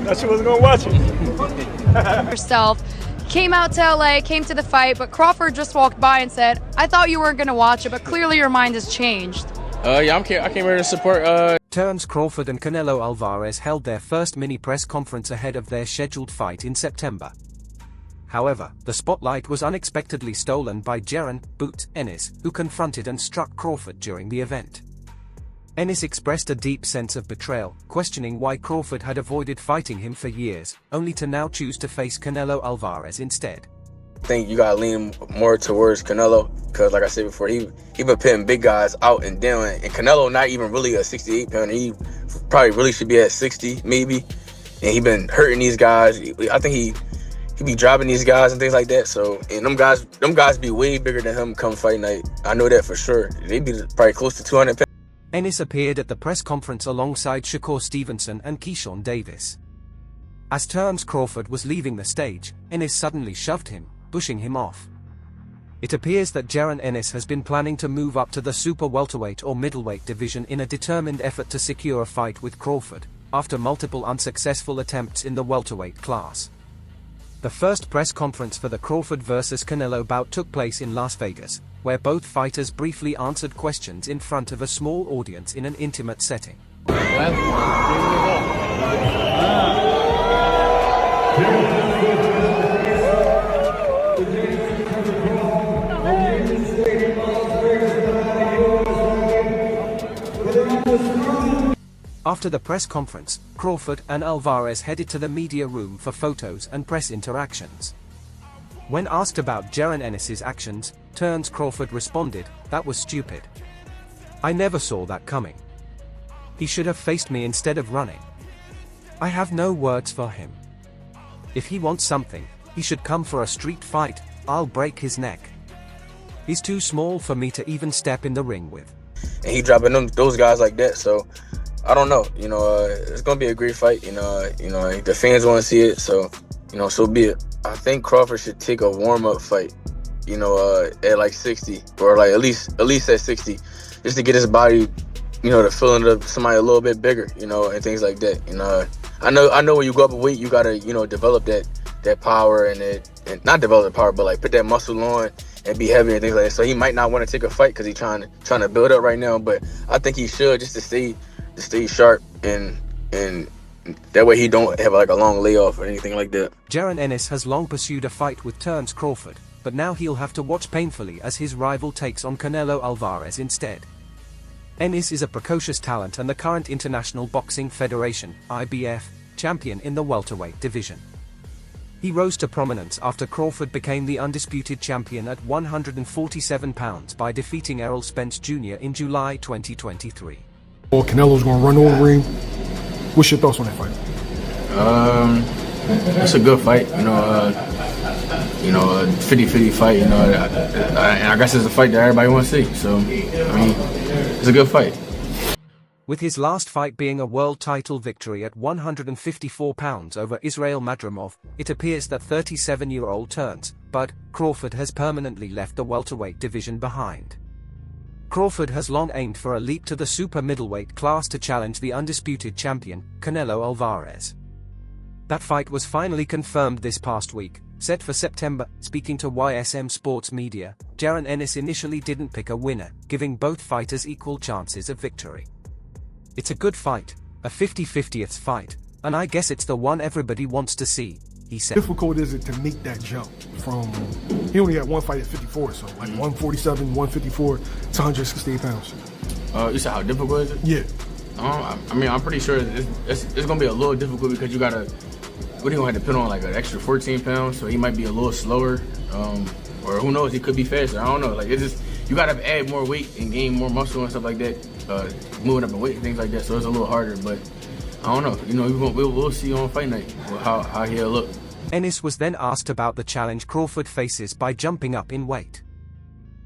Thought she wasn't gonna watch it. Yourself came out to LA, came to the fight, but Crawford just walked by and said, "I thought you weren't gonna watch it, but clearly your mind has changed." Yeah, I came here to support. Terence Crawford and Canelo Alvarez held their first mini press conference ahead of their scheduled fight in September. However, the spotlight was unexpectedly stolen by Jaron Ennis, who confronted and struck Crawford during the event. Ennis expressed a deep sense of betrayal, questioning why Crawford had avoided fighting him for years, only to now choose to face Canelo Alvarez instead. I think you gotta lean more towards Canelo, because like I said before, he been pitting big guys out and down, and Canelo not even really a 68 pounder. He probably really should be at 60 maybe, and he been hurting these guys. I think he be dropping these guys and things like that. So, and them guys be way bigger than him come fight night. I know that for sure. They be probably close to 200 pounds. Ennis appeared at the press conference alongside Shakur Stevenson and Keyshawn Davis. As Terence Crawford was leaving the stage, Ennis suddenly shoved him, pushing him off. It appears that Jaron Ennis has been planning to move up to the super welterweight or middleweight division in a determined effort to secure a fight with Crawford, after multiple unsuccessful attempts in the welterweight class. The first press conference for the Crawford vs. Canelo bout took place in Las Vegas, where both fighters briefly answered questions in front of a small audience in an intimate setting. After the press conference, Crawford and Alvarez headed to the media room for photos and press interactions. When asked about Jaron Ennis's actions, Terence Crawford responded, "That was stupid. I never saw that coming. He should have faced me instead of running. I have no words for him. If he wants something, he should come for a street fight. I'll break his neck. He's too small for me to even step in the ring with." And he dropping those guys like that, so I don't know. It's gonna be a great fight. The fans want to see it, so so be it. I think Crawford should take a warm-up fight, at like 60, or like at least at 60, just to get his body, to fill into somebody a little bit bigger, and things like that. I know when you go up a weight, you gotta, develop that power and not develop the power, but like put that muscle on and be heavy and things like that. So he might not want to take a fight because he's trying to build up right now, but I think he should, just to stay sharp and that way he don't have like a long layoff or anything like that. Jaron Ennis has long pursued a fight with Terence Crawford, but now he'll have to watch painfully as his rival takes on Canelo Alvarez instead. Ennis is a precocious talent and the current International Boxing Federation (IBF) champion in the welterweight division. He rose to prominence after Crawford became the undisputed champion at 147 pounds by defeating Errol Spence Jr. in July 2023. Canelo's going to run over the ring. What's your thoughts on that fight? It's a good fight, 50-50 fight, and I guess it's a fight that everybody wants to see. So, it's a good fight. With his last fight being a world title victory at 154 pounds over Israel Madrimov, it appears that 37-year-old Terence Crawford has permanently left the welterweight division behind. Crawford has long aimed for a leap to the super middleweight class to challenge the undisputed champion, Canelo Alvarez. That fight was finally confirmed this past week, set for September. Speaking to YSM Sports Media, Jaron Ennis initially didn't pick a winner, giving both fighters equal chances of victory. "It's a good fight, a 50-50th fight, and I guess it's the one everybody wants to see," he said. How difficult is it to make that jump from, he only had one fight at 54, so like 147, 154 to 168 pounds? You said how difficult is it? Yeah. I'm pretty sure it's going to be a little difficult because you got to, what are you going to have to put on, like an extra 14 pounds, so he might be a little slower, or who knows, he could be faster, I don't know. Like, it's just, you got to add more weight and gain more muscle and stuff like that, moving up in weight and things like that, so it's a little harder, but I don't know, we'll see on fight night how he'll look. Ennis was then asked about the challenge Crawford faces by jumping up in weight.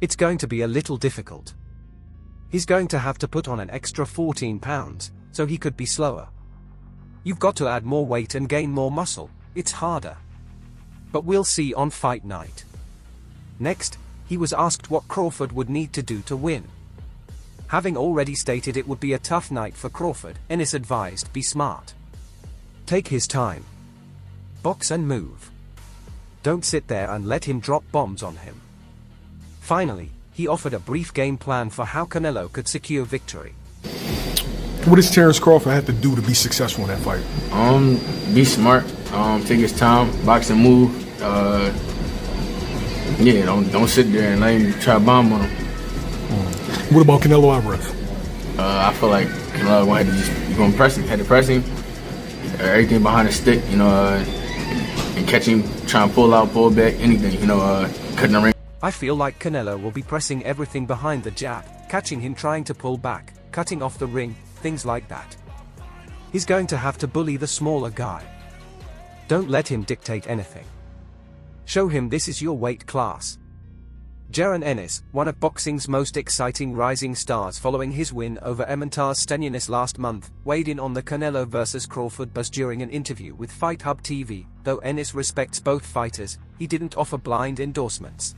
"It's going to be a little difficult. He's going to have to put on an extra 14 pounds, so he could be slower. You've got to add more weight and gain more muscle, it's harder. But we'll see on fight night." Next, he was asked what Crawford would need to do to win. Having already stated it would be a tough night for Crawford, Ennis advised be smart. Take his time. Box and move. Don't sit there and let him drop bombs on him. Finally, he offered a brief game plan for how Canelo could secure victory. What does Terence Crawford have to do to be successful in that fight? Be smart. Take his time. Box and move. Yeah, don't sit there and let him try to bomb on him. What about Canelo Alvarez? I feel like Canelo gonna press him. Had to press him. Everything behind the stick, and catch him, try and pull out, pull back, anything, cutting the ring. I feel like Canelo will be pressing everything behind the jab, catching him trying to pull back, cutting off the ring, things like that. He's going to have to bully the smaller guy. Don't let him dictate anything. Show him this is your weight class. Jaron Ennis, one of boxing's most exciting rising stars following his win over Ennis STORMS last month, weighed in on the Canelo vs Crawford buzz during an interview with Fight Hub TV. Though Ennis respects both fighters, he didn't offer blind endorsements.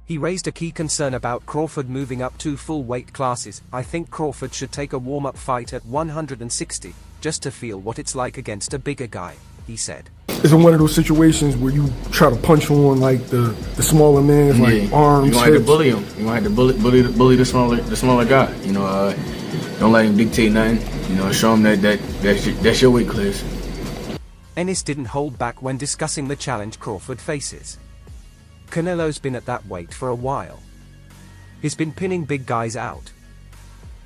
He raised a key concern about Crawford moving up 2 full weight classes. I think Crawford should take a warm-up fight at 160, just to feel what it's like against a bigger guy, he said. Is it one of those situations where you try to punch on like the smaller man's like arms? You gonna have to bully him. You gonna have to bully the smaller guy. Don't let him dictate nothing. Show him that's your weight class. Ennis didn't hold back when discussing the challenge Crawford faces. Canelo's been at that weight for a while. He's been pinning big guys out.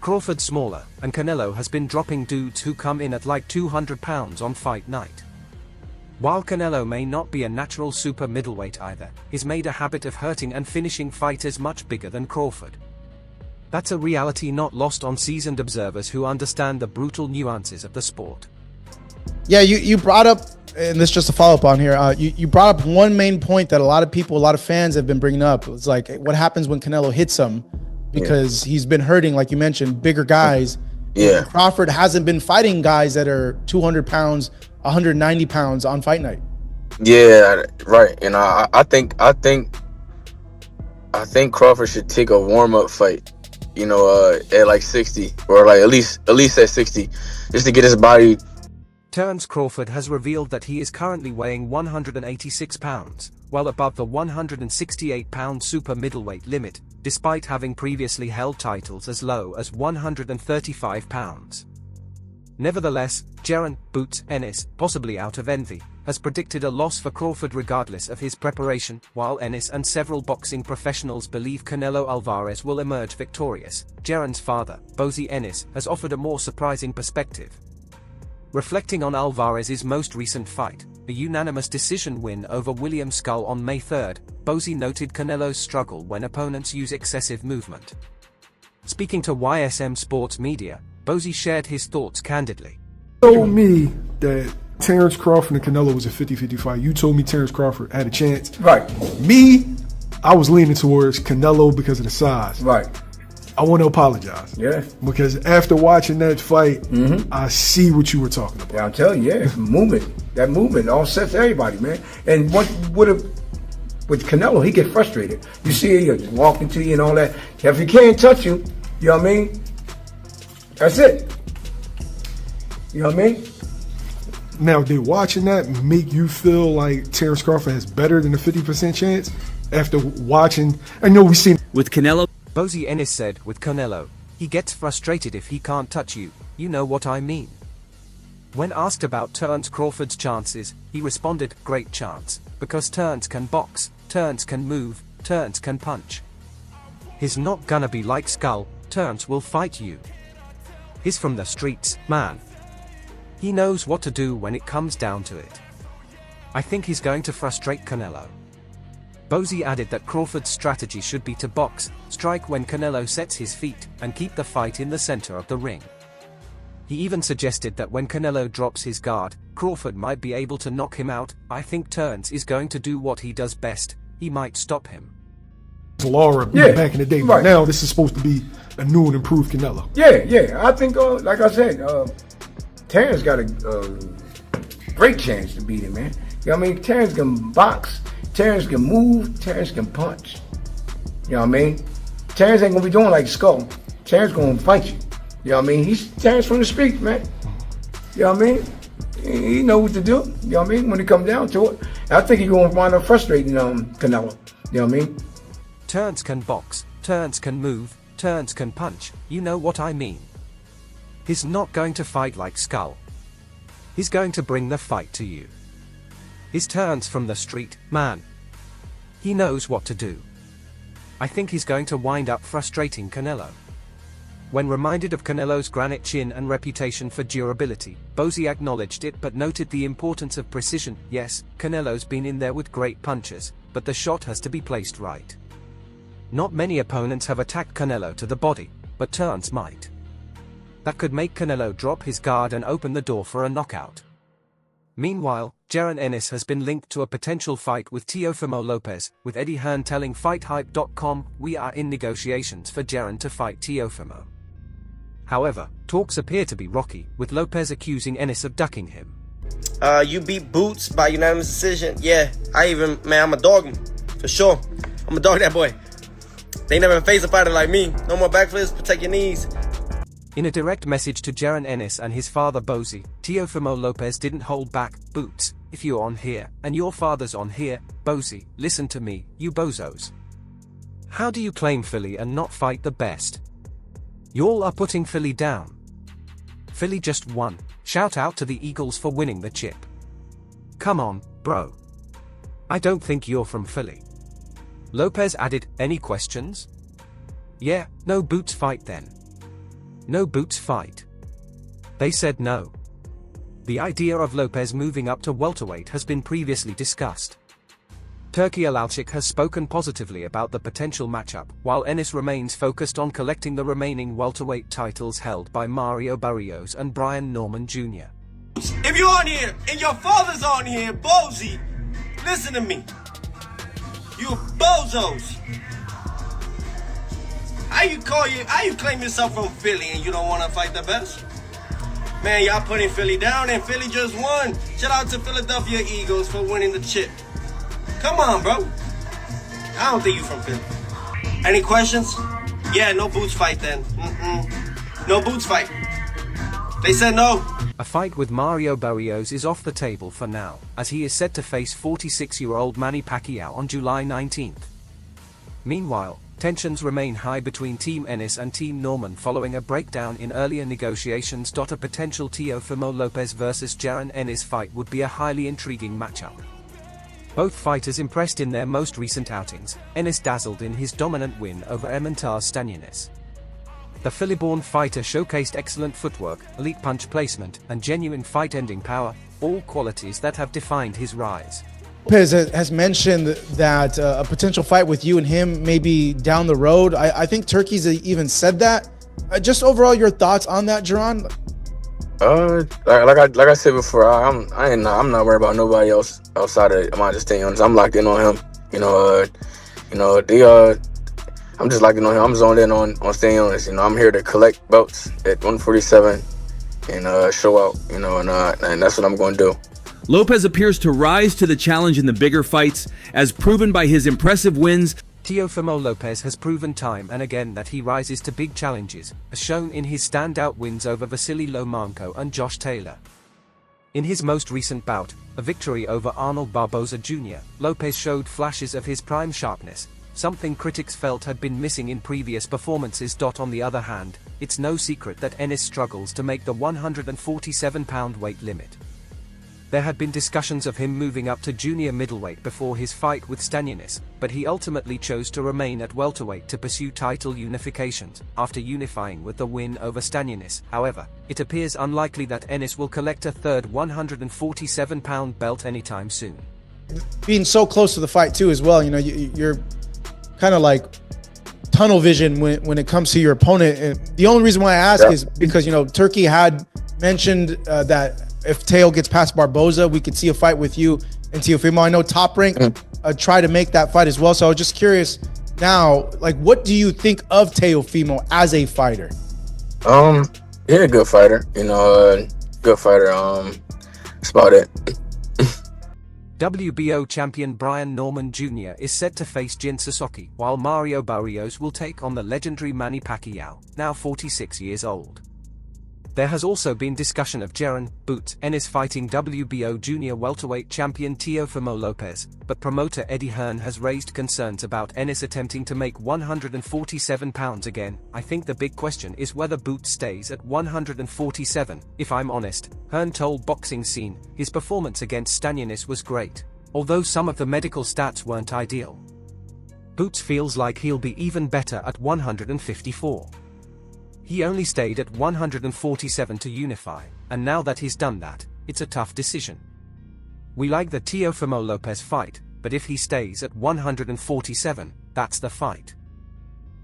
Crawford's smaller, and Canelo has been dropping dudes who come in at like 200 pounds on fight night. While Canelo may not be a natural super middleweight either, he's made a habit of hurting and finishing fighters much bigger than Crawford. That's a reality not lost on seasoned observers who understand the brutal nuances of the sport. Yeah, you brought up, and this is just a follow-up on here, you brought up one main point that a lot of fans have been bringing up. It's like, what happens when Canelo hits him? Because he's been hurting, like you mentioned, bigger guys. Yeah. Crawford hasn't been fighting guys that are 200 pounds, 190 pounds on fight night. Yeah, right. And I think Crawford should take a warm-up fight, at like 60, or like at least at 60, just to get his body. Terence Crawford has revealed that he is currently weighing 186 pounds, well above the 168-pound super middleweight limit, despite having previously held titles as low as 135 pounds. Nevertheless, Jaron Ennis, possibly out of envy, has predicted a loss for Crawford regardless of his preparation, while Ennis and several boxing professionals believe Canelo Alvarez will emerge victorious. Jaron's father, Ennis, has offered a more surprising perspective. Reflecting on Alvarez's most recent fight, a unanimous decision win over William Skull on May 3rd, Bozy noted Canelo's struggle when opponents use excessive movement. Speaking to YSM Sports Media, Bozy shared his thoughts candidly. You told me that Terence Crawford and Canelo was a 50-50 fight. You told me Terence Crawford had a chance. Right. Me, I was leaning towards Canelo because of the size. Right. I want to apologize. Yeah. Because after watching that fight, I see what you were talking about. Yeah, I'll tell you, movement. That movement all sets everybody, man. And with Canelo, he get frustrated. You see he walking to you and all that. If he can't touch you, you know what I mean? That's it. You know what I mean? Now, did watching that make you feel like Terence Crawford has better than a 50% chance? After watching, I know we've seen with Canelo. Bozy Ennis said, with Canelo, he gets frustrated if he can't touch you, you know what I mean. When asked about Terence Crawford's chances, he responded, great chance, because Terence can box, Terence can move, Terence can punch. He's not gonna be like Skull, Terence will fight you. He's from the streets, man. He knows what to do when it comes down to it. I think he's going to frustrate Canelo. Bozy added that Crawford's strategy should be to box, strike when Canelo sets his feet, and keep the fight in the center of the ring. He even suggested that when Canelo drops his guard, Crawford might be able to knock him out. I think Terence is going to do what he does best, he might stop him. Laura back in the day, but now this is supposed to be a new and improved Canelo. Yeah. I think, like I said, Terence got a great chance to beat him, man. You know what I mean? Terence can box. Terence can move, Terence can punch. You know what I mean? Terence ain't gonna be doing like Skull. Terence gonna fight you. You know what I mean? He's Terence from the street, man. You know what I mean? He know what to do. You know what I mean? When it comes down to it. And I think he's gonna wind up frustrating Canelo. You know what I mean? Terence can box, Terence can move, Terence can punch, you know what I mean. He's not going to fight like Skull. He's going to bring the fight to you. He's Terence from the street, man. He knows what to do. I think he's going to wind up frustrating Canelo. When reminded of Canelo's granite chin and reputation for durability, Bozy acknowledged it but noted the importance of precision. Yes, Canelo's been in there with great punches, but the shot has to be placed right. Not many opponents have attacked Canelo to the body, but Terence might. That could make Canelo drop his guard and open the door for a knockout. Meanwhile, Jaron Ennis has been linked to a potential fight with Teofimo Lopez, with Eddie Hearn telling FightHype.com, "We are in negotiations for Jaron to fight Teofimo." However, talks appear to be rocky, with Lopez accusing Ennis of ducking him. You beat Boots by unanimous decision. Yeah, I'm a dog him, for sure. I'm a dog that boy. They never face a fighter like me. No more backflips, protect your knees. In a direct message to Jaron Ennis and his father Bozy, Teofimo Lopez didn't hold back. "Boots, if you're on here, and your father's on here, Bozy, listen to me, you bozos. How do you claim Philly and not fight the best? Y'all are putting Philly down. Philly just won. Shout out to the Eagles for winning the chip. Come on, bro. I don't think you're from Philly." Lopez added, "Any questions? Yeah, no Boots fight then. No Boots fight." They said no. The idea of Lopez moving up to welterweight has been previously discussed. Turki Alalchik has spoken positively about the potential matchup, while Ennis remains focused on collecting the remaining welterweight titles held by Mario Barrios and Brian Norman Jr. If you're on here and your father's on here, Bozy, listen to me. You bozos. How you claim yourself from Philly and you don't want to fight the best? Man, y'all putting Philly down and Philly just won. Shout out to Philadelphia Eagles for winning the chip. Come on, bro. I don't think you from Philly. Any questions? Yeah, no Boots fight then. No Boots fight. They said no. A fight with Mario Barrios is off the table for now, as he is set to face 46-year-old Manny Pacquiao on July 19th. Meanwhile, tensions remain high between Team Ennis and Team Norman following a breakdown in earlier negotiations. A potential Teofimo Lopez vs Jaron Ennis fight would be a highly intriguing matchup. Both fighters impressed in their most recent outings, Ennis dazzled in his dominant win over Emantar Stanionis. The Philly-born fighter showcased excellent footwork, elite punch placement, and genuine fight-ending power, all qualities that have defined his rise. Lopez has mentioned that a potential fight with you and him maybe down the road. I think Turkey's even said that. Just overall, your thoughts on that, Jaron? Like I said before, I'm not worried about nobody else outside of my Stanionis. I'm locked in on him. I'm just locked in on him. I'm zoned in on Stanionis. I'm here to collect belts at 147 and show out. And that's what I'm going to do. Lopez appears to rise to the challenge in the bigger fights, as proven by his impressive wins. Teofimo Lopez has proven time and again that he rises to big challenges, as shown in his standout wins over Vasily Lomachenko and Josh Taylor. In his most recent bout, a victory over Arnold Barboza Jr., Lopez showed flashes of his prime sharpness, something critics felt had been missing in previous performances. On the other hand, it's no secret that Ennis struggles to make the 147-pound weight limit. There had been discussions of him moving up to junior middleweight before his fight with Stanionis, but he ultimately chose to remain at welterweight to pursue title unifications, after unifying with the win over Stanionis. However, it appears unlikely that Ennis will collect a third 147-pound belt anytime soon. Being so close to the fight too as well, you're kind of like tunnel vision when it comes to your opponent. And the only reason why I ask is because, Turkey had mentioned that if Teo gets past Barboza, we could see a fight with you and Teofimo. I know Top Rank tried to make that fight as well. So I was just curious now, what do you think of Teofimo as a fighter? Yeah, good fighter. Good fighter. That's about it. WBO champion Brian Norman Jr. is set to face Jin Sasaki, while Mario Barrios will take on the legendary Manny Pacquiao, now 46 years old. There has also been discussion of Jaron Ennis fighting WBO junior welterweight champion Teofimo Lopez, but promoter Eddie Hearn has raised concerns about Ennis attempting to make 147 pounds again. I think the big question is whether Boots stays at 147. If I'm honest, Hearn told Boxing Scene his performance against Stanionis was great, although some of the medical stats weren't ideal. Boots feels like he'll be even better at 154. He only stayed at 147 to unify, and now that he's done that, it's a tough decision. We like the Teofimo Lopez fight, but if he stays at 147, that's the fight.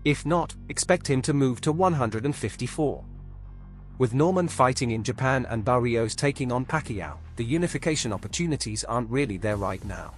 If not, expect him to move to 154. With Norman fighting in Japan and Barrios taking on Pacquiao, the unification opportunities aren't really there right now.